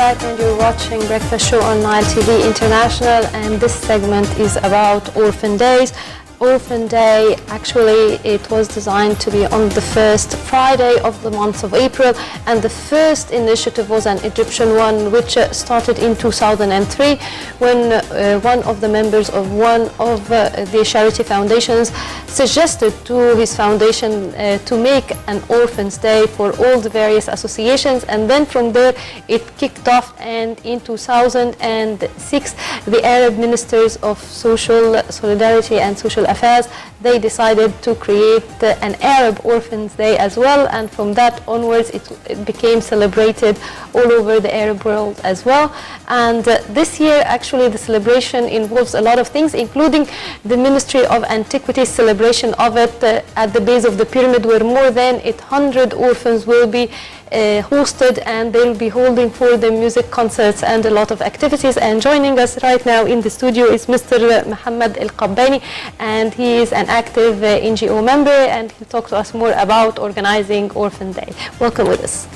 Mubarak and you're watching Breakfast Show on Nile TV International, and this segment is about Orphan Days. Orphan Day, actually it was designed to be on the first Friday of the month of April, and the first initiative was an Egyptian one which started in 2003 when one of the members of one of the charity foundations suggested to his foundation to make an Orphans Day for all the various associations, and then from there it kicked off, and in 2006 the Arab Ministers of Social Solidarity and Social Affairs, they decided to create an Arab Orphans Day as well, and from that onwards it became celebrated all over the Arab world as well. And this year actually the celebration involves a lot of things, including the Ministry of Antiquities celebration of it at the base of the pyramid, where more than 800 orphans will be hosted, and they'll be holding for the music concerts and a lot of activities. And joining us right now in the studio is Mr. Mohamed Kabany, and he is an active NGO member, and he'll talk to us more about organizing Orphan Day. Welcome with us.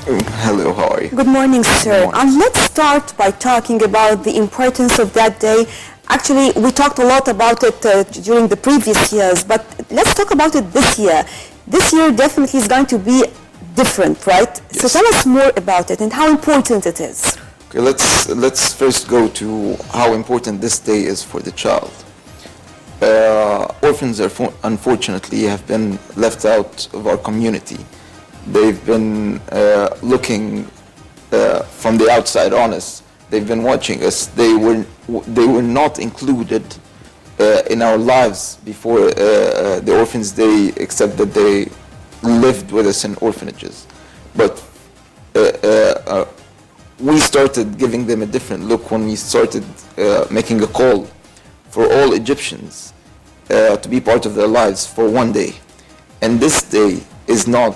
Hello, how are you? Good morning, sir. And let's start by talking about the importance of that day. Actually, we talked a lot about it during the previous years, but let's talk about it this year. This year definitely is going to be different, right? Yes. So tell us more about it and how important it is. Okay, let's first go to how important this day is for the child. Orphans unfortunately have been left out of our community. They've been looking from the outside on us. They've been watching us. They were not included in our lives before the Orphans Day, except that they lived with us in orphanages. But we started giving them a different look when we started making a call for all Egyptians to be part of their lives for one day. And this day is not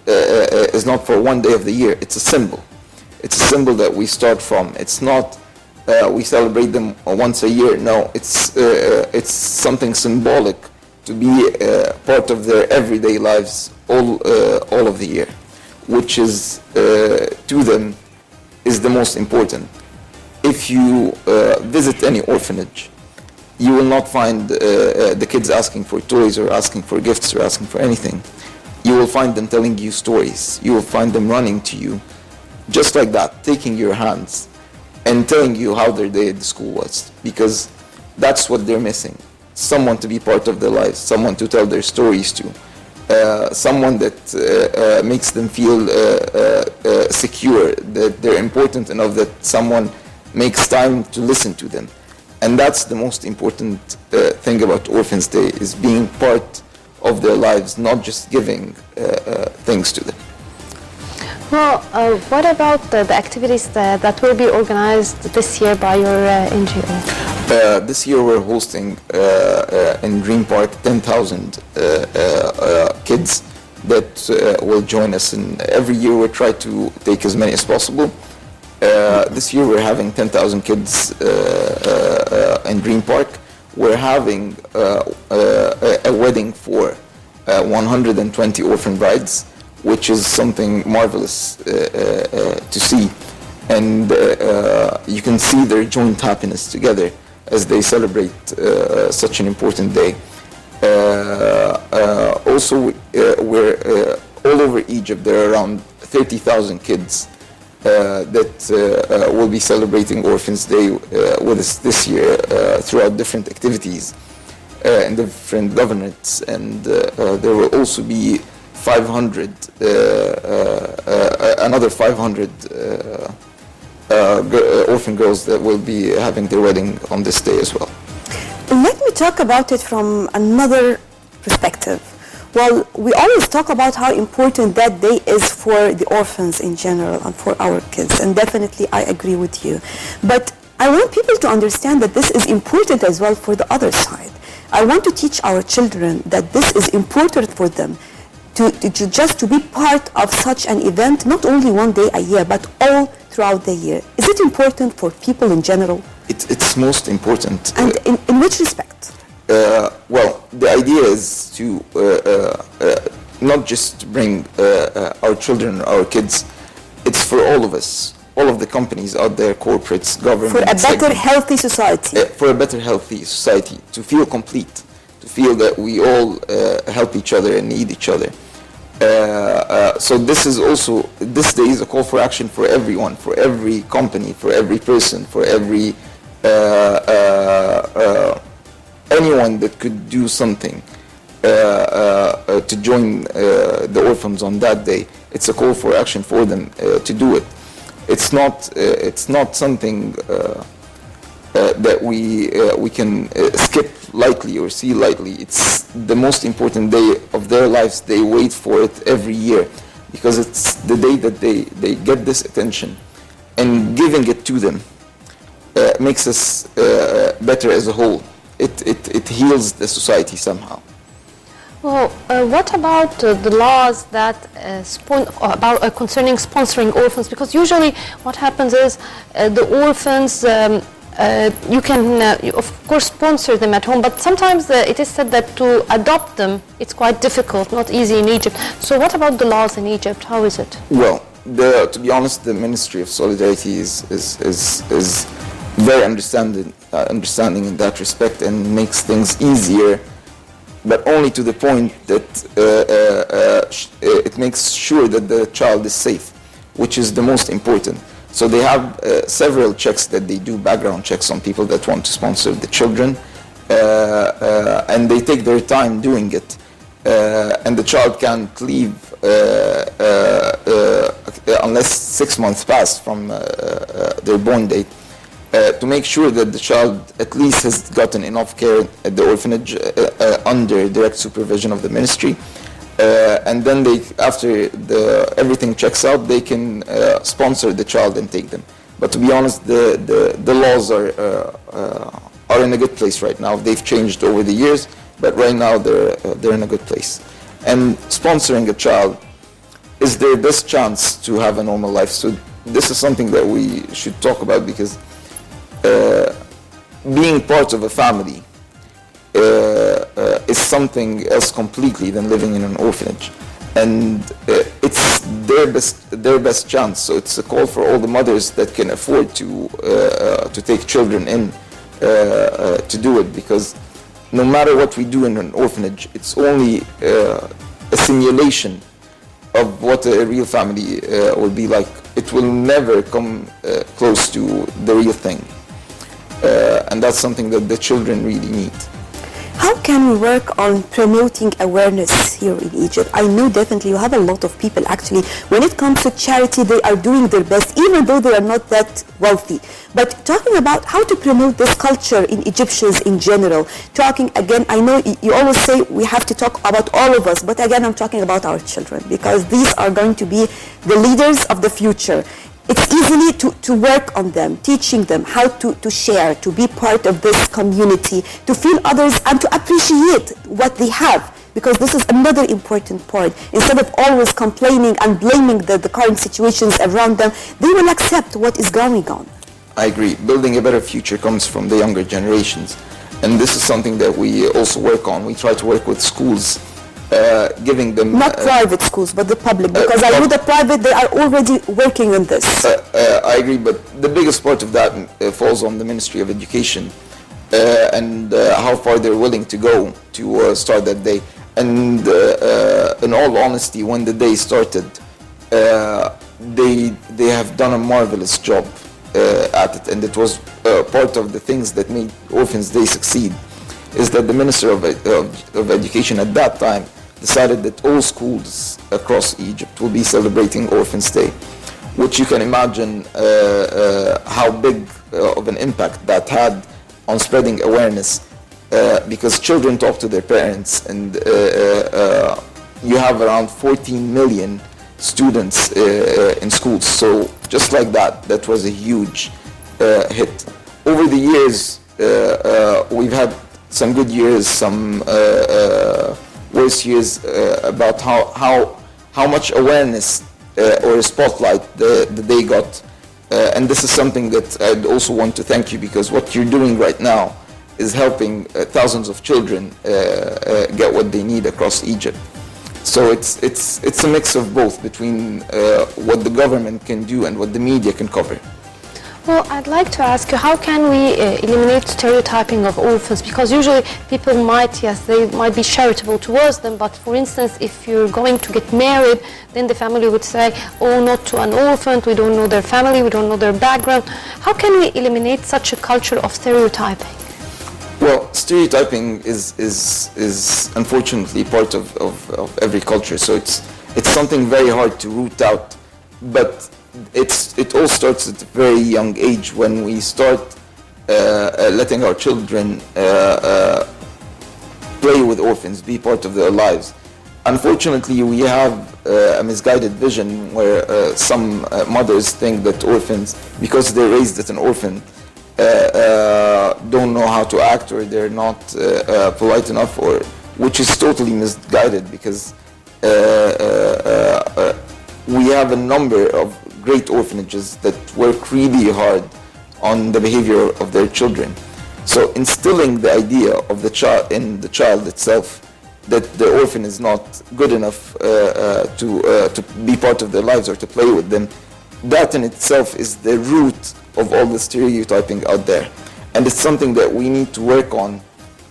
for one day of the year. It's a symbol. It's a symbol that we start from. It's not we celebrate them once a year. No, it's something symbolic to be part of their everyday lives all of the year, which is to them is the most important. If you visit any orphanage, you will not find the kids asking for toys or asking for gifts or asking for anything. You will find them telling you stories. You will find them running to you, just like that, taking your hands and telling you how their day at the school was, because that's what they're missing. Someone to be part of their lives, someone to tell their stories to, someone that makes them feel secure, that they're important enough, that someone makes time to listen to them. And that's the most important thing about Orphans Day, is being part of their lives, not just giving things to them. Well, what about the activities that will be organized this year by your NGO? This year we're hosting in Green Park 10,000 kids that will join us, and every year we try to take as many as possible. This year we're having 10,000 kids in Green Park. We're having a wedding for 120 orphan brides, which is something marvelous to see. And you can see their joint happiness together as they celebrate such an important day. Also, we're all over Egypt. There are around 30,000 kids that will be celebrating Orphans Day with us this year throughout different activities and different governorates. And there will also be 500, another 500 orphan girls that will be having their wedding on this day as well. Let me talk about it from another perspective. Well, we always talk about how important that day is for the orphans in general and for our kids, and definitely I agree with you. But I want people to understand that this is important as well for the other side. I want to teach our children that this is important for them, to just to be part of such an event, not only one day a year, but all throughout the year. Is it important for people in general? It's most important. And in which respect? Well, the idea is to not just bring our children, our kids. It's for all of us. all of the companies out there, corporates, government. For a better, healthy society. For a better, healthy society, to feel complete, to feel that we all help each other and need each other. So this is also, this day is a call for action for everyone, for every company, for every person, for every anyone that could do something to join the orphans on that day. It's a call for action for them to do it. It's not something that we can skip lightly or see lightly. It's the most important day of their lives. They wait for it every year because it's the day that they get this attention, and giving it to them makes us better as a whole. It heals the society somehow. Well, what about the laws that concerning sponsoring orphans? Because usually what happens is the orphans, you can of course sponsor them at home, but sometimes it is said that to adopt them it's quite difficult, not easy in Egypt. So what about the laws in Egypt? How is it? Well, to be honest, the Ministry of Solidarity is very understanding in that respect and makes things easier, but only to the point that it makes sure that the child is safe, which is the most important. So they have several checks that they do, background checks on people that want to sponsor the children, and they take their time doing it. And the child can't leave unless 6 months pass from their born date, to make sure that the child at least has gotten enough care at the orphanage under direct supervision of the ministry. And then they, after everything checks out, they can sponsor the child and take them. But to be honest, the laws are in a good place right now. They've changed over the years, but right now they're in a good place. And sponsoring a child is their best chance to have a normal life. So this is something that we should talk about, because being part of a family is something else completely than living in an orphanage, and it's their best chance. So it's a call for all the mothers that can afford to take children in to do it, because no matter what we do in an orphanage, it's only a simulation of what a real family will be like. It will never come close to the real thing, and that's something that the children really need. How can we work on promoting awareness here in Egypt? I know definitely you have a lot of people actually. When it comes to charity, they are doing their best, even though they are not that wealthy. But talking about how to promote this culture in Egyptians in general, talking again, I know you always say we have to talk about all of us, but again, I'm talking about our children, because these are going to be the leaders of the future. It's easily to work on them, teaching them how to share, to be part of this community, to feel others and to appreciate what they have, because this is another important part. Instead of always complaining and blaming the current situations around them, they will accept what is going on. I agree. Building a better future comes from the younger generations, and this is something that we also work on. We try to work with schools, giving them... Not private schools, but the public, because I know the private, they are already working on this. I agree, but the biggest part of that falls on the Ministry of Education, and how far they're willing to go to start that day. And in all honesty, when the day started, they have done a marvelous job at it, and it was part of the things that made Orphans Day succeed, is that the Minister of Education at that time decided that all schools across Egypt will be celebrating Orphans Day, which you can imagine how big of an impact that had on spreading awareness, because children talk to their parents, and you have around 14 million students in schools. So just like that was a huge hit. Over the years, we've had some good years, some worse years, about how much awareness or spotlight the day got. And this is something that I'd also want to thank you, because what you're doing right now is helping thousands of children get what they need across Egypt. So it's a mix of both between what the government can do and what the media can cover. Well, I'd like to ask you, how can we eliminate stereotyping of orphans? Because usually people might, yes, they might be charitable towards them, but for instance, if you're going to get married, then the family would say, oh, not to an orphan, we don't know their family, we don't know their background. How can we eliminate such a culture of stereotyping? Well, stereotyping is unfortunately part of every culture, so it's something very hard to root out, but it all starts at a very young age when we start letting our children play with orphans, be part of their lives. Unfortunately, we have a misguided vision where some mothers think that orphans, because they're raised as an orphan, don't know how to act, or they're not polite enough, or which is totally misguided, because we have a number of great orphanages that work really hard on the behavior of their children. So instilling the idea of the child in the child itself that the orphan is not good enough to be part of their lives or to play with them, that in itself is the root of all the stereotyping out there. And it's something that we need to work on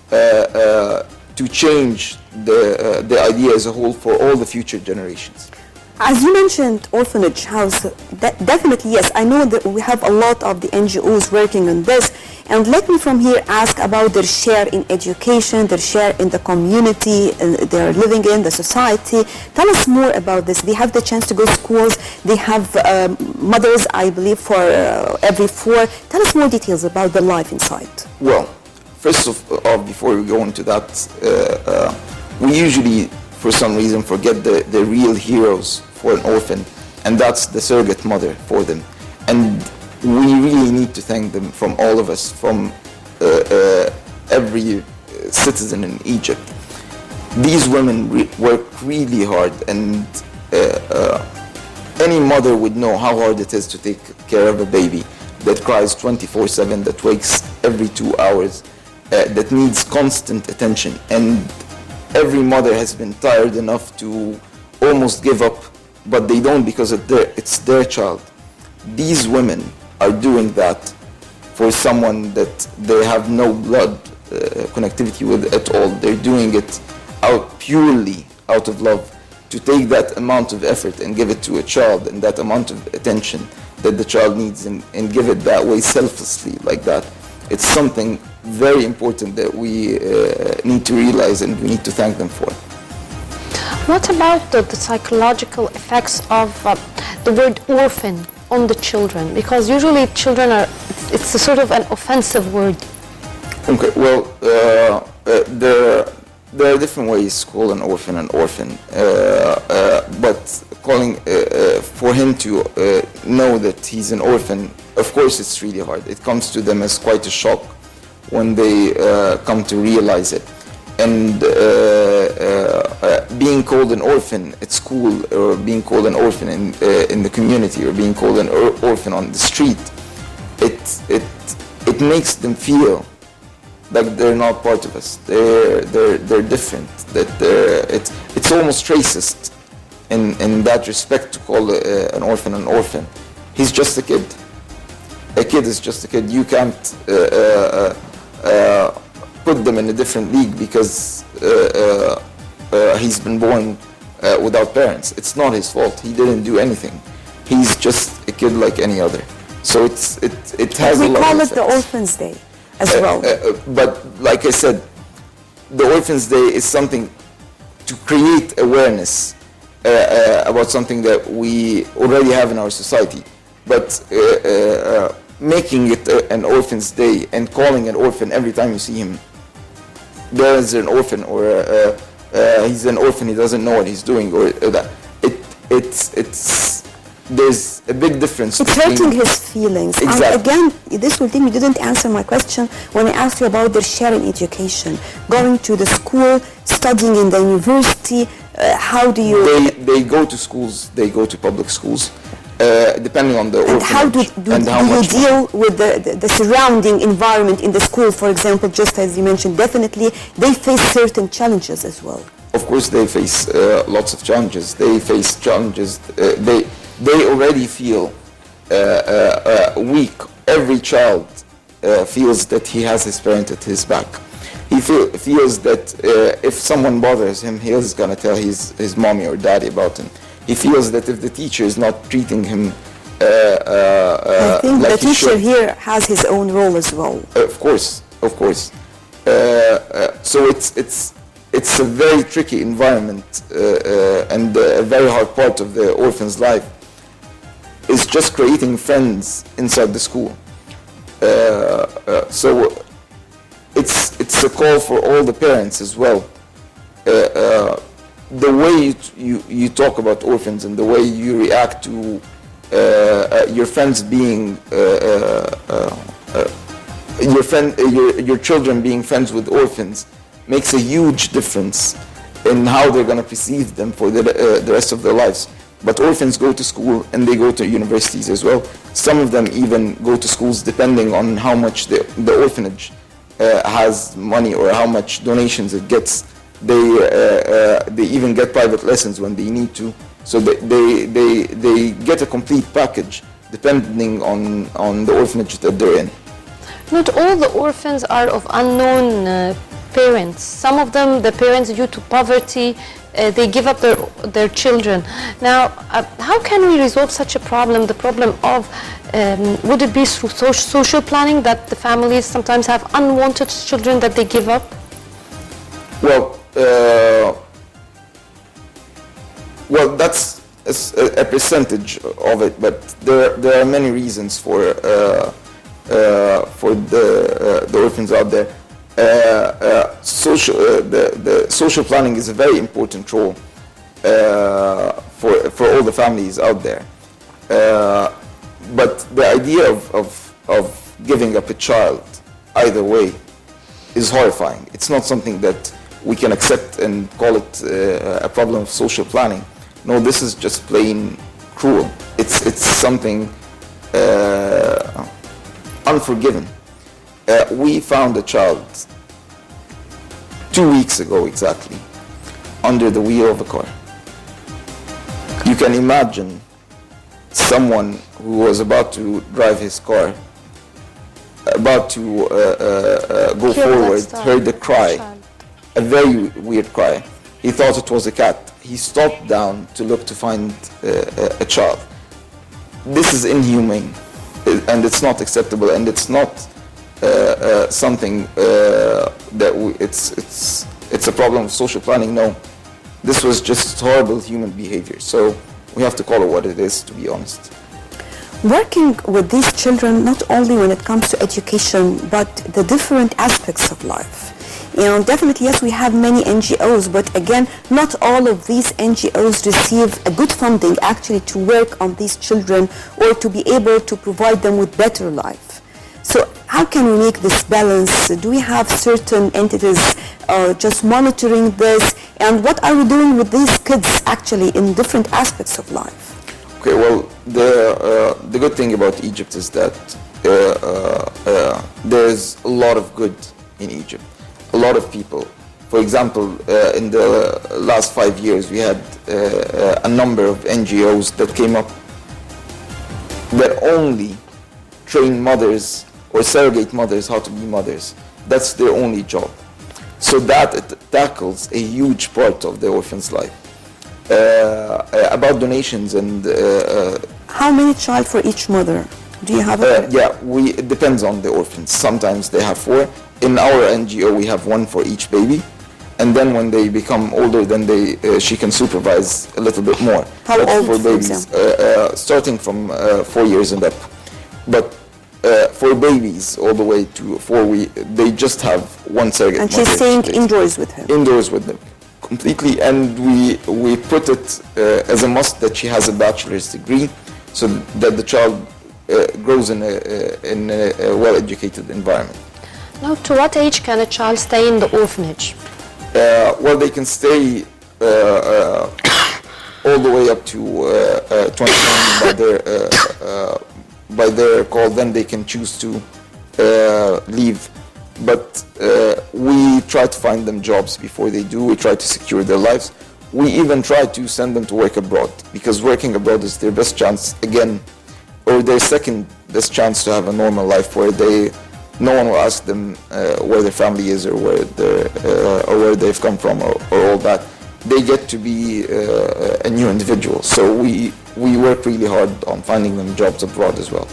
to change the idea as a whole for all the future generations. As you mentioned, orphanage house, definitely yes. I know that we have a lot of the NGOs working on this. And let me from here ask about their share in education, their share in the community they're living in, the society. Tell us more about this. They have the chance to go to schools. They have mothers, I believe, for every 4. Tell us more details about the life inside. Well, first of all, before we go into that, we usually, for some reason, forget the real heroes for an orphan, and that's the surrogate mother for them. And we really need to thank them, from all of us, from every citizen in Egypt. These women work really hard, and any mother would know how hard it is to take care of a baby that cries 24/7, that wakes every 2 hours, that needs constant attention. And every mother has been tired enough to almost give up, but they don't, because it's their child. These women are doing that for someone that they have no blood connectivity with at all. They're doing it purely out of love, to take that amount of effort and give it to a child, and that amount of attention that the child needs, and give it that way selflessly like that. It's something very important that we need to realize, and we need to thank them for. What about the psychological effects of the word orphan on the children? Because usually children it's a sort of an offensive word. Okay, well, there are different ways to call an orphan, but calling, for him to know that he's an orphan, of course it's really hard. It comes to them as quite a shock when they come to realize it. And being called an orphan at school, or being called an orphan in the community, or being called an orphan on the street, it makes them feel like they're not part of us. They're different. That it's almost racist in that respect to call an orphan. He's just a kid. A kid is just a kid. You can't put them in a different league because he's been born without parents. It's not his fault. He didn't do anything. He's just a kid like any other. So it has a lot of effects. We call it the Orphans' Day as well. But like I said, the Orphans' Day is something to create awareness about something that we already have in our society. But making it an Orphans' Day and calling an orphan every time you see him, there is an orphan, or he's an orphan, he doesn't know what he's doing, or that. There's a big difference. It's hurting his feelings. Exactly. And again, this will think you didn't answer my question when I asked you about their share in education, going to the school, studying in the university. How do you? They go to schools. They go to public schools, depending on the orphanage. And how do you deal with the surrounding environment in the school? For example, just as you mentioned, definitely they face certain challenges as well. Of of course they face lots of challenges. They face challenges. They already feel weak. Every child feels that he has his parent at his back. He feels that if someone bothers him, he's gonna tell his mommy or daddy about him. He feels that if the teacher is not treating him I think like the he teacher should, here has his own role as well. of course. So it's a very tricky environment, and a very hard part of the orphan's life is just creating friends inside the school. So it's a call for all the parents as well. The way you talk about orphans and the way you react to your friends being your children being friends with orphans makes a huge difference in how they're going to perceive them for the rest of their lives. But orphans go to school and they go to universities as well. Some of them even go to schools depending on how much the orphanage has money or how much donations it gets. They even get private lessons when they need to. So they get a complete package depending on the orphanage that they're in. Not all the orphans are of unknown parents. Some of them, the parents, due to poverty, they give up their children. Now, how can we resolve such a problem? The problem of, would it be through social planning that the families sometimes have unwanted children that they give up? Well, that's a percentage of it, but there are many reasons for the orphans out there. The social planning is a very important role for all the families out there. But the idea of giving up a child either way is horrifying. It's not something that we can accept and call it a problem of social planning. No, this is just plain cruel. It's something unforgiving. We found a child 2 weeks ago exactly under the wheel of a car. You can imagine someone who was about to drive his car, about to go forward, heard a cry, a very weird cry. He thought it was a cat. He stopped down to look to find a child. This is inhumane, and it's not acceptable, and it's not something that it's a problem of social planning. No, this was just horrible human behavior. So we have to call it what it is, to be honest. Working with these children, not only when it comes to education, but the different aspects of life. Definitely, yes, we have many NGOs, but again, not all of these NGOs receive a good funding actually to work on these children or to be able to provide them with better life. So how can we make this balance? Do we have certain entities just monitoring this? And what are we doing with these kids actually in different aspects of life? Okay, well, the good thing about Egypt is that there's a lot of good in Egypt. A lot of people. For example, in the last 5 years, we had a number of NGOs that came up that only train mothers or surrogate mothers how to be mothers. That's their only job. So that it tackles a huge part of the orphan's life. About donations and... How many child for each mother? Do you have a... Yeah, it depends on the orphans. Sometimes they have 4. In our NGO, we have 1 for each baby. And then when they become older, then she can supervise a little bit more. How old, for babies? Starting from 4 years and up. But for babies all the way to 4, they just have 1 surrogate And mother. she's staying indoors with him? Indoors with them, completely. And we put it as a must that she has a bachelor's degree so that the child grows in a well-educated environment. Now, to what age can a child stay in the orphanage? Well, they can stay all the way up to 21 by their call. Then they can choose to leave. but we try to find them jobs before they do. We try to secure their lives. We even try to send them to work abroad, because working abroad is their best chance, again, or their second best chance to have a normal life where no one will ask them where their family is or where they've come from or all that. They get to be a new individual. So we work really hard on finding them jobs abroad as well.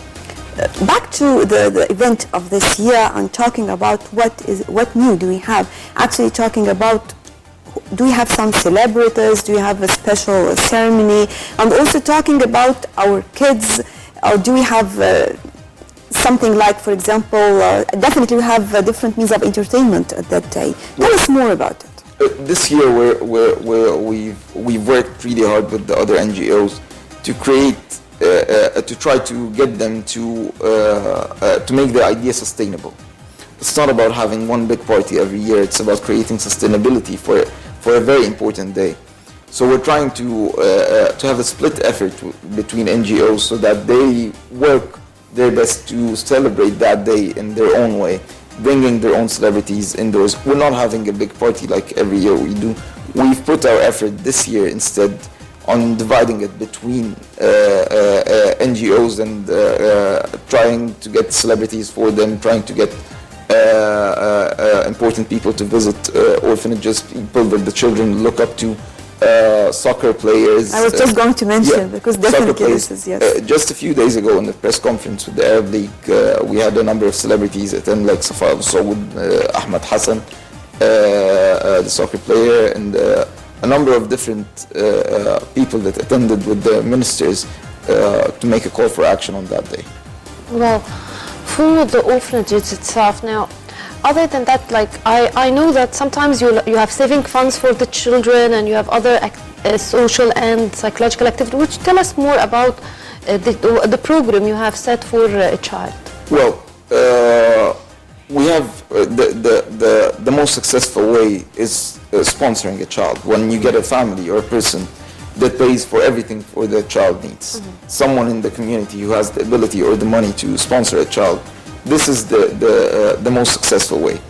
Back to the event of this year and talking about what new do we have, actually talking about, do we have some celebrities, do we have a special ceremony, and also talking about our kids, or do we have something like, for example, definitely we have different means of entertainment at that day. Tell us more about it. This year we've worked really hard with the other NGOs to create, to try to get them to make the idea sustainable. It's not about having one big party every year, it's about creating sustainability for a very important day. So we're trying to have a split effort between NGOs so that they work their best to celebrate that day in their own way, bringing their own celebrities indoors. We're not having a big party like every year we do. We've put our effort this year instead on dividing it between NGOs and trying to get celebrities for them, trying to get important people to visit orphanages, people that the children look up to, soccer players. I was just going to mention, because definitely this is, yes. Just a few days ago in the press conference with the Arab League, we had a number of celebrities attend, like Safa Saud, Ahmed Hassan, the soccer player, and a number of different people that attended with the ministers to make a call for action on that day. Well, for the orphanages itself now, other than that, like I know that sometimes you have saving funds for the children and you have other social and psychological activity. Would you tell us more about the program you have set for a child? Well, we have the most successful way is sponsoring a child. When you get a family or a person that pays for everything for the child needs, someone in the community who has the ability or the money to sponsor a child, this is the most successful way,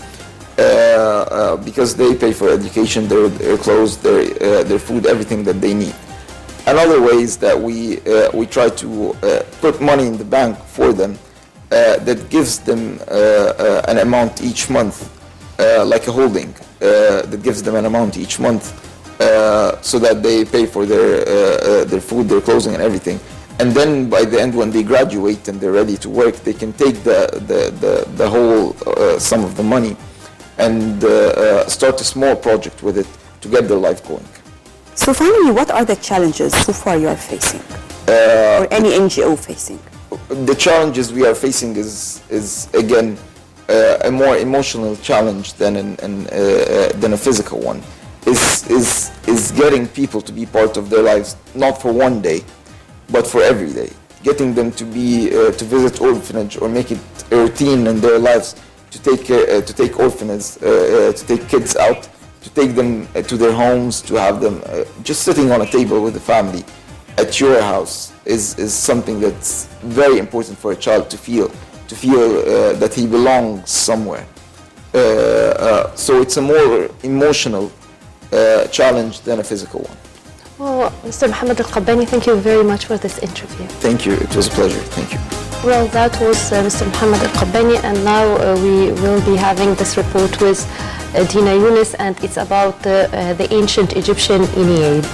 because they pay for education, their clothes, their food, everything that they need. Another way is that we try to put money in the bank for them that gives them an amount each month, like a holding, that gives them an amount each month, so that they pay for their food, their clothing, and everything. And then by the end, when they graduate and they're ready to work, they can take the whole sum of the money and start a small project with it to get their life going. So finally, what are the challenges so far you are facing, or any NGO facing? The challenges we are facing is again a more emotional challenge than a physical one. Is getting people to be part of their lives, not for one day, but for every day. Getting them to visit orphanage or make it a routine in their lives to take orphanages, to take kids out, to take them to their homes, to have them just sitting on a table with the family at your house is something that's very important for a child to feel that he belongs somewhere. So it's a more emotional challenge than a physical one. Well, Mr. Mohamed Al-Kabany, thank you very much for this interview. Thank you. It was a pleasure. Thank you. Well, that was Mr. Mohamed Al-Kabany, and now we will be having this report with Dina Yunus, and it's about the ancient Egyptian Ennead.